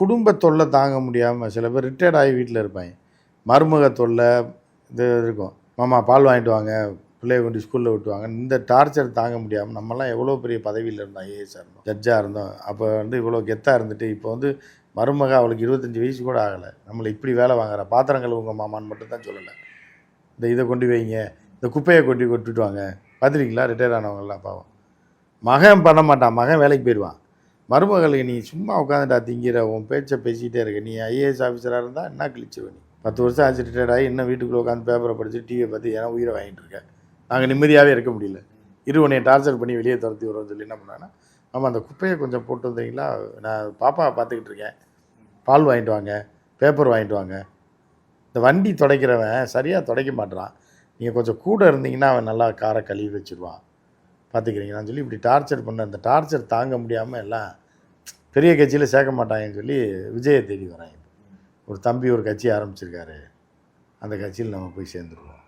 குடும்ப தொல்லை தாங்க முடியாமல் சில பேர் ரிட்டையர்ட் ஆகி வீட்டில் இருப்பாங்க. மருமக தொல்லை இது இருக்கும். மாமா பால் வாங்கிட்டு வாங்க, பிள்ளைய கொண்டு ஸ்கூலில் விட்டுவாங்க. இந்த டார்ச்சர் தாங்க முடியாமல் நம்மலாம் எவ்வளோ பெரிய பதவியில் இருந்தோம். ஐஏஎஸ்ஸாக இருந்தோம், ஜட்ஜாக இருந்தோம். அப்போ இவ்வளோ கெத்தாக இருந்துட்டு இப்போ மருமக அவளுக்கு 25 வயசு கூட ஆகலை, நம்மளை இப்படி வேலை வாங்குறா. பாத்திரம் கழுவுங்க மாமான்னு மட்டும் தான் சொல்லலை. இதை கொண்டு வைங்க, இந்த குப்பையை கொட்டிட்டு வாங்க. பார்த்துருக்கீங்களா ரிட்டையர் ஆனவங்களாம்? பாவம். மகன் பண்ண மாட்டான், மகன் வேலைக்கு போயிடுவான். மருமகளுக்கு நீ சும்மா உட்காந்துட்டா திங்கிற, உன் பேச்சை பேசிக்கிட்டே இருக்க. நீ ஐஏஎஸ் ஆஃபீஸராக இருந்தால் என்ன கிழிச்சிருவ நீ? 10 வருஷம் ஆச்சு ரிட்டையர்ட் ஆகி, இன்னும் வீட்டுக்குள்ளே உட்காந்து பேப்பரை படித்து டிவியை பார்த்து ஏன்னா உயிரை வாங்கிட்டு இருக்கேன். நாங்கள் நிம்மதியாகவே இருக்க முடியல. உன்னை டார்ச்சர் பண்ணி வெளியே துரத்தி வரோம்னு சொல்லி என்ன பண்ணாங்கன்னா, ஆமாம் அந்த குப்பையை கொஞ்சம் போட்டு வந்தீங்களா, நான் பாப்பாவை பார்த்துக்கிட்டு இருக்கேன், பால் வாங்கிட்டு வாங்க, பேப்பர் வாங்கிட்டு வாங்க. இந்த வண்டி துடைக்கிறவன் சரியாக துடைக்க மாட்டான், நீங்கள் கொஞ்சம் கூட இருந்தீங்கன்னா அவன் நல்லா காரை கழுவி வச்சுருவான், பார்த்துக்கிறீங்கன்னு சொல்லி இப்படி டார்ச்சர் பண்ண. அந்த டார்ச்சர் தாங்க முடியாமல் எல்லாம் பெரிய கட்சியில் சேர்க்க மாட்டாங்கன்னு சொல்லி விஜயை தேடி வராங்க. ஒரு தம்பி ஒரு கட்சி ஆரம்பிச்சிருக்காரு, அந்த கட்சியில் நம்ம போய் சேர்ந்துருவோம்.